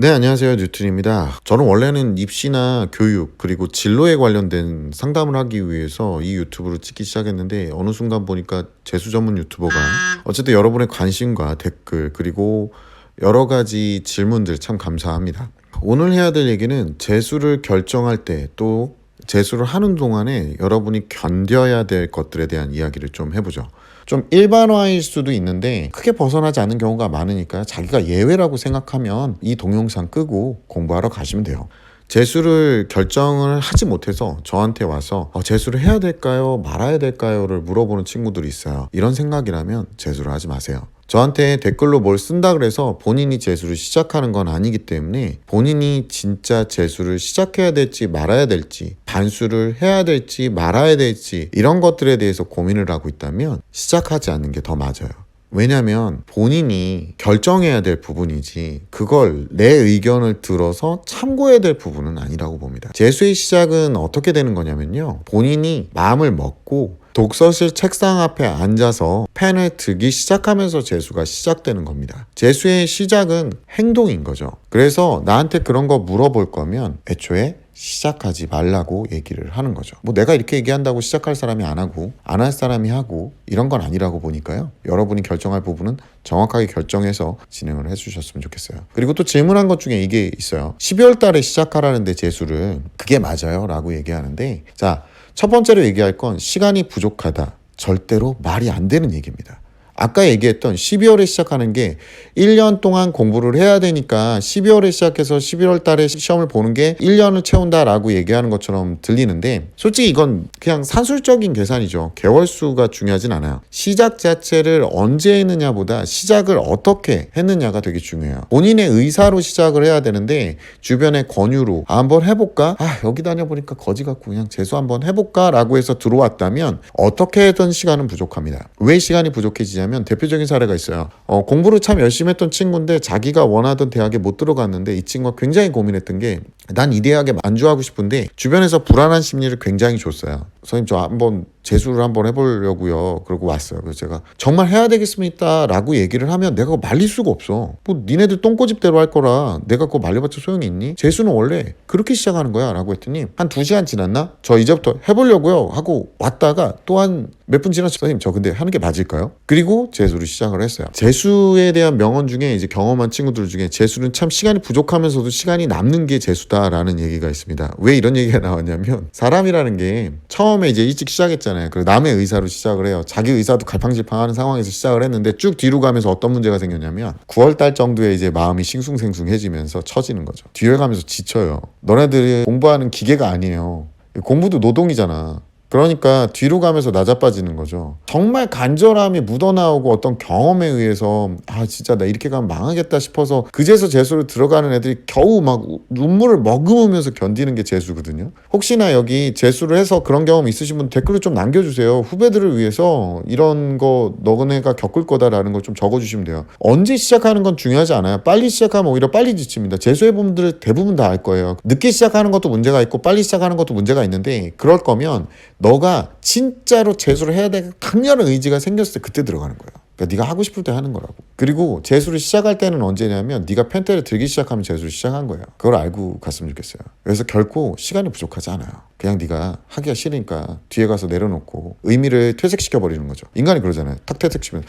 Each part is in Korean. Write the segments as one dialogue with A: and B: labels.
A: 네, 안녕하세요. 뉴튼입니다. 저는 원래는 입시나 교육, 그리고 진로에 관련된 상담을 하기 위해서 이 유튜브를 찍기 시작했는데 어느 순간 보니까 재수 전문 유튜버가 어쨌든 여러분의 관심과 댓글, 그리고 여러 가지 질문들 참 감사합니다. 오늘 해야 될 얘기는 재수를 결정할 때 또 재수를 하는 동안에 여러분이 견뎌야 될 것들에 대한 이야기를 좀 해보죠. 좀 일반화일 수도 있는데 크게 벗어나지 않는 경우가 많으니까 자기가 예외라고 생각하면 이 동영상 끄고 공부하러 가시면 돼요. 재수를 결정을 하지 못해서 저한테 와서 재수를 해야 될까요? 말아야 될까요?를 물어보는 친구들이 있어요. 이런 생각이라면 재수를 하지 마세요. 저한테 댓글로 뭘 쓴다 그래서 본인이 재수를 시작하는 건 아니기 때문에 본인이 진짜 재수를 시작해야 될지 말아야 될지, 반수를 해야 될지 말아야 될지 이런 것들에 대해서 고민을 하고 있다면 시작하지 않는 게 더 맞아요. 왜냐면 본인이 결정해야 될 부분이지 그걸 내 의견을 들어서 참고해야 될 부분은 아니라고 봅니다. 재수의 시작은 어떻게 되는 거냐면요. 본인이 마음을 먹고 독서실 책상 앞에 앉아서 펜을 들기 시작하면서 재수가 시작되는 겁니다. 재수의 시작은 행동인 거죠. 그래서 나한테 그런 거 물어볼 거면 애초에 시작하지 말라고 얘기를 하는 거죠. 뭐 내가 이렇게 얘기한다고 시작할 사람이 안 하고 안 할 사람이 하고 이런 건 아니라고 보니까요. 여러분이 결정할 부분은 정확하게 결정해서 진행을 해주셨으면 좋겠어요. 그리고 또 질문한 것 중에 이게 있어요. 12월 달에 시작하라는데 재수를 그게 맞아요? 라고 얘기하는데 자, 첫 번째로 얘기할 건 시간이 부족하다. 절대로 말이 안 되는 얘기입니다. 아까 얘기했던 12월에 시작하는 게 1년 동안 공부를 해야 되니까 12월에 시작해서 11월 달에 시험을 보는 게 1년을 채운다라고 얘기하는 것처럼 들리는데 솔직히 이건 그냥 산술적인 계산이죠. 개월수가 중요하진 않아요. 시작 자체를 언제 했느냐보다 시작을 어떻게 했느냐가 되게 중요해요. 본인의 의사로 시작을 해야 되는데 주변의 권유로 한번 해볼까? 여기 다녀보니까 거지 같고 그냥 재수 한번 해볼까? 라고 해서 들어왔다면 어떻게 해든 시간은 부족합니다. 왜 시간이 부족해지냐면 대표적인 사례가 있어요. 공부를 참 열심히 했던 친구인데 자기가 원하던 대학에 못 들어갔는데 이 친구가 굉장히 고민했던 게 난 이 대학에 안주하고 싶은데 주변에서 불안한 심리를 굉장히 줬어요. 선생님 저 한번 재수를 한번 해보려고요. 그러고 왔어요. 그래서 제가 정말 해야 되겠습니까? 라고 얘기를 하면 내가 말릴 수가 없어. 뭐 니네들 똥꼬집대로 할 거라 내가 그거 말려봤자 소용이 있니? 재수는 원래 그렇게 시작하는 거야 라고 했더니 한 2시간 지났나? 저 이제부터 해보려고요 하고 왔다가 또 한 몇 분 지나서 선생님 저 근데 하는 게 맞을까요? 그리고 재수를 시작을 했어요. 재수에 대한 명언 중에 이제 경험한 친구들 중에 재수는 참 시간이 부족하면서도 시간이 남는 게 재수다라는 얘기가 있습니다. 왜 이런 얘기가 나왔냐면 사람이라는 게 처음에 이제 일찍 시작했잖아요. 그리고 남의 의사로 시작을 해요. 자기 의사도 갈팡질팡하는 상황에서 시작을 했는데 쭉 뒤로 가면서 어떤 문제가 생겼냐면 9월 달 정도에 이제 마음이 싱숭생숭해지면서 처지는 거죠. 뒤에 가면서 지쳐요. 너네들이 공부하는 기계가 아니에요. 공부도 노동이잖아. 그러니까 뒤로 가면서 낮아빠지는 거죠. 정말 간절함이 묻어나오고 어떤 경험에 의해서 진짜 나 이렇게 가면 망하겠다 싶어서 그제서 재수를 들어가는 애들이 겨우 막 눈물을 머금으면서 견디는 게 재수거든요. 혹시나 여기 재수를 해서 그런 경험 있으신 분 댓글로 좀 남겨주세요. 후배들을 위해서 이런 거 너네가 겪을 거다라는 걸 좀 적어주시면 돼요. 언제 시작하는 건 중요하지 않아요. 빨리 시작하면 오히려 빨리 지칩니다. 재수해본 분들 대부분 다 알 거예요. 늦게 시작하는 것도 문제가 있고 빨리 시작하는 것도 문제가 있는데 그럴 거면 너가 진짜로 재수를 해야 될 강렬한 의지가 생겼을 때 그때 들어가는 거야. 그러니까 네가 하고 싶을 때 하는 거라고. 그리고 재수를 시작할 때는 언제냐면 네가 펜테를 들기 시작하면 재수를 시작한 거예요. 그걸 알고 갔으면 좋겠어요. 그래서 결코 시간이 부족하지 않아요. 그냥 네가 하기가 싫으니까 뒤에 가서 내려놓고 의미를 퇴색시켜버리는 거죠. 인간이 그러잖아요. 탁 퇴색시키면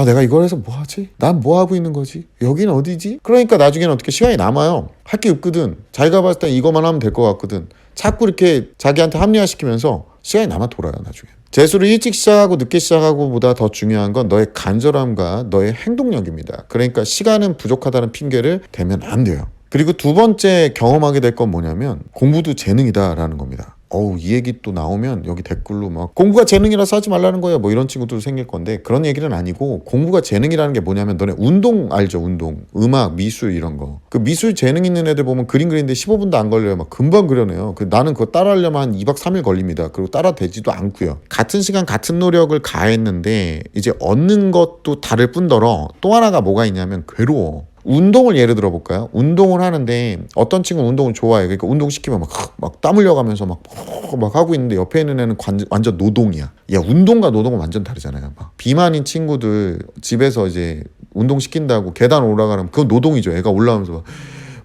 A: 내가 이걸 해서 뭐 하지? 난 뭐 하고 있는 거지? 여긴 어디지? 그러니까 나중에는 어떻게 시간이 남아요. 할 게 없거든. 자기가 봤을 때 이것만 하면 될 것 같거든. 자꾸 이렇게 자기한테 합리화시키면서 시간이 남아 돌아요. 나중에. 재수를 일찍 시작하고 늦게 시작하고 보다 더 중요한 건 너의 간절함과 너의 행동력입니다. 그러니까 시간은 부족하다는 핑계를 대면 안 돼요. 그리고 두 번째 경험하게 될 건 뭐냐면 공부도 재능이다라는 겁니다. 이 얘기 또 나오면 여기 댓글로 막 공부가 재능이라서 하지 말라는 거야 뭐 이런 친구들 생길 건데 그런 얘기는 아니고 공부가 재능이라는 게 뭐냐면 너네 운동 알죠? 운동, 음악, 미술 이런 거. 그 미술 재능 있는 애들 보면 그림 그리는데 15분도 안 걸려요. 막 금방 그려내요. 나는 그거 따라하려면 한 2박 3일 걸립니다. 그리고 따라되지도 않고요. 같은 시간 같은 노력을 가했는데 이제 얻는 것도 다를 뿐더러 또 하나가 뭐가 있냐면 괴로워. 운동을 예를 들어 볼까요? 운동을 하는데 어떤 친구는 운동을 좋아해. 그러니까 운동시키면 막 땀 흘려가면서 막 하고 있는데 옆에 있는 애는 완전 노동이야. 야, 운동과 노동은 완전 다르잖아요. 막 비만인 친구들 집에서 이제 운동시킨다고 계단 올라가면 그건 노동이죠. 애가 올라오면서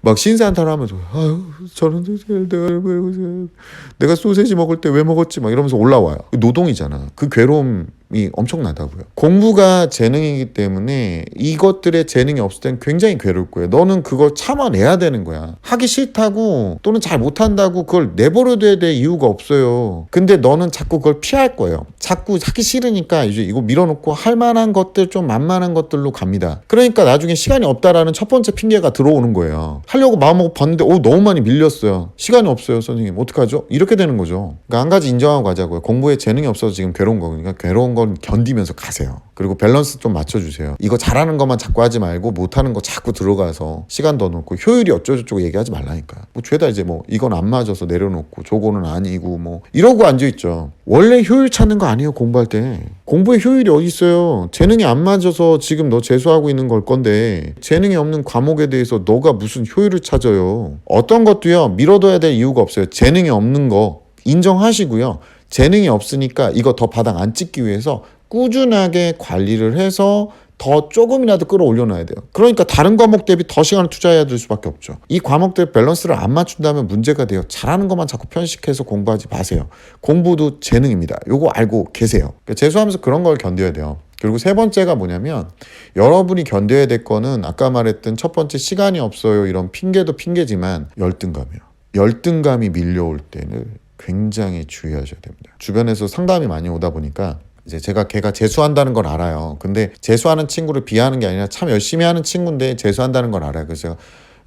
A: 막 신세한탄을 하면서 아유 저는 내가 소세지 먹을 때 왜 먹었지 막 이러면서 올라와요. 노동이잖아. 그 괴로움이 엄청나다고요. 공부가 재능이기 때문에 이것들에 재능이 없을 땐 굉장히 괴로울 거예요. 너는 그걸 참아내야 되는 거야. 하기 싫다고 또는 잘 못한다고 그걸 내버려둬야 될 이유가 없어요. 근데 너는 자꾸 그걸 피할 거예요. 자꾸 하기 싫으니까 이제 이거 밀어놓고 할 만한 것들 좀 만만한 것들로 갑니다. 그러니까 나중에 시간이 없다라는 첫 번째 핑계가 들어오는 거예요. 하려고 마음먹고 봤는데 너무 많이 밀렸어요. 시간이 없어요 선생님 어떡하죠? 이렇게 되는 거죠. 그러니까 한 가지 인정하고 가자고요. 공부에 재능이 없어서 지금 괴로운 거니까 괴로운 건 견디면서 가세요. 그리고 밸런스 좀 맞춰주세요. 이거 잘하는 것만 자꾸 하지 말고 못하는 거 자꾸 들어가서 시간 더 넣고 효율이 어쩌고저쩌고 얘기하지 말라니까. 뭐 죄다 이제 뭐 이건 안 맞아서 내려놓고 저거는 아니고 뭐 이러고 앉아있죠. 원래 효율 찾는 거 아니에요 공부할 때. 공부에 효율이 어디 있어요. 재능이 안 맞아서 지금 너 재수하고 있는 걸 건데 재능이 없는 과목에 대해서 너가 무슨 효율을 찾아요. 어떤 것도요 밀어둬야 될 이유가 없어요. 재능이 없는 거 인정하시고요. 재능이 없으니까 이거 더 바닥 안 찍기 위해서 꾸준하게 관리를 해서 더 조금이라도 끌어올려놔야 돼요. 그러니까 다른 과목 대비 더 시간을 투자해야 될 수밖에 없죠. 이 과목들 밸런스를 안 맞춘다면 문제가 돼요. 잘하는 것만 자꾸 편식해서 공부하지 마세요. 공부도 재능입니다. 요거 알고 계세요. 그러니까 재수하면서 그런 걸 견뎌야 돼요. 그리고 세 번째가 뭐냐면 여러분이 견뎌야 될 거는 아까 말했던 첫 번째 시간이 없어요. 이런 핑계도 핑계지만 열등감이에요. 열등감이 밀려올 때는 굉장히 주의하셔야 됩니다. 주변에서 상담이 많이 오다 보니까 이제 걔가 재수한다는 걸 알아요. 근데 재수하는 친구를 비하하는 게 아니라 참 열심히 하는 친구인데 재수한다는 걸 알아요. 그래서 제가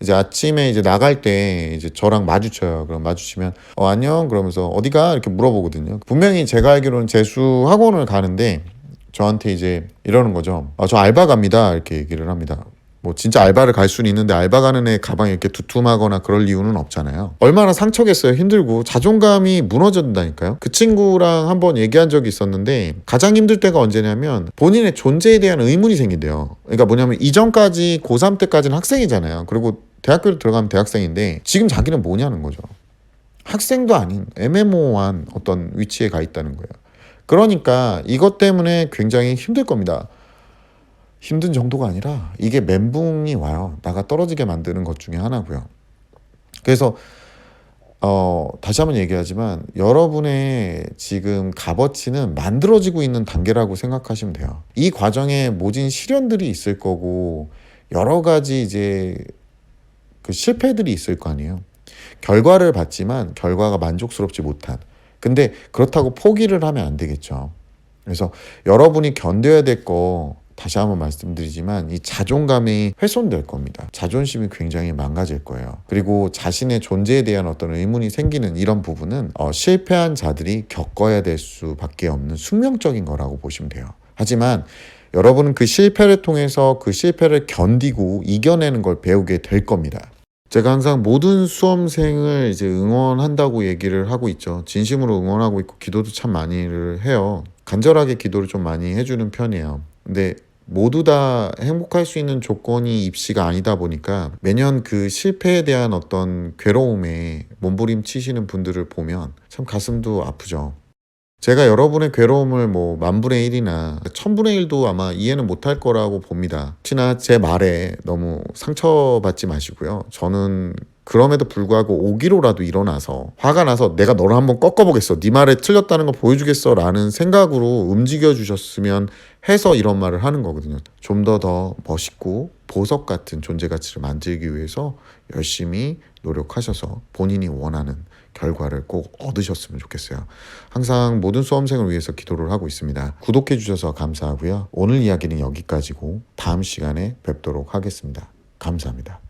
A: 이제 아침에 이제 나갈 때 이제 저랑 마주쳐요. 그럼 마주치면 안녕 그러면서 어디가 이렇게 물어보거든요. 분명히 제가 알기로는 재수 학원을 가는데 저한테 이제 이러는 거죠. 저 알바 갑니다. 이렇게 얘기를 합니다. 뭐 진짜 알바를 갈 수는 있는데 알바 가는 애 가방이 이렇게 두툼하거나 그럴 이유는 없잖아요. 얼마나 상처겠어요. 힘들고 자존감이 무너진다니까요. 그 친구랑 한번 얘기한 적이 있었는데 가장 힘들 때가 언제냐면 본인의 존재에 대한 의문이 생긴대요. 그러니까 뭐냐면 이전까지 고3 때까지는 학생이잖아요. 그리고 대학교를 들어가면 대학생인데 지금 자기는 뭐냐는 거죠. 학생도 아닌 애매모호한 어떤 위치에 가 있다는 거예요. 그러니까 이것 때문에 굉장히 힘들 겁니다. 힘든 정도가 아니라 이게 멘붕이 와요. 나가 떨어지게 만드는 것 중에 하나고요. 그래서 다시 한번 얘기하지만 여러분의 지금 값어치는 만들어지고 있는 단계라고 생각하시면 돼요. 이 과정에 모진 시련들이 있을 거고 여러 가지 이제 그 실패들이 있을 거 아니에요. 결과를 봤지만 결과가 만족스럽지 못한. 근데 그렇다고 포기를 하면 안 되겠죠. 그래서 여러분이 견뎌야 될 거 다시 한번 말씀드리지만 이 자존감이 훼손될 겁니다. 자존심이 굉장히 망가질 거예요. 그리고 자신의 존재에 대한 어떤 의문이 생기는 이런 부분은 실패한 자들이 겪어야 될 수밖에 없는 숙명적인 거라고 보시면 돼요. 하지만 여러분은 그 실패를 통해서 그 실패를 견디고 이겨내는 걸 배우게 될 겁니다. 제가 항상 모든 수험생을 이제 응원한다고 얘기를 하고 있죠. 진심으로 응원하고 있고 기도도 참 많이를 해요. 간절하게 기도를 좀 많이 해주는 편이에요. 근데 모두 다 행복할 수 있는 조건이 입시가 아니다 보니까 매년 그 실패에 대한 어떤 괴로움에 몸부림치시는 분들을 보면 참 가슴도 아프죠. 제가 여러분의 괴로움을 뭐 10,000분의 1이나 1000분의 1도 아마 이해는 못할 거라고 봅니다. 혹시나 제 말에 너무 상처받지 마시고요. 저는 그럼에도 불구하고 5기로라도 일어나서 화가 나서 내가 너를 한번 꺾어보겠어. 네 말에 틀렸다는 거 보여주겠어 라는 생각으로 움직여 주셨으면 해서 이런 말을 하는 거거든요. 좀 더 멋있고 보석 같은 존재 가치를 만들기 위해서 열심히 노력하셔서 본인이 원하는 결과를 꼭 얻으셨으면 좋겠어요. 항상 모든 수험생을 위해서 기도를 하고 있습니다. 구독해 주셔서 감사하고요. 오늘 이야기는 여기까지고 다음 시간에 뵙도록 하겠습니다. 감사합니다.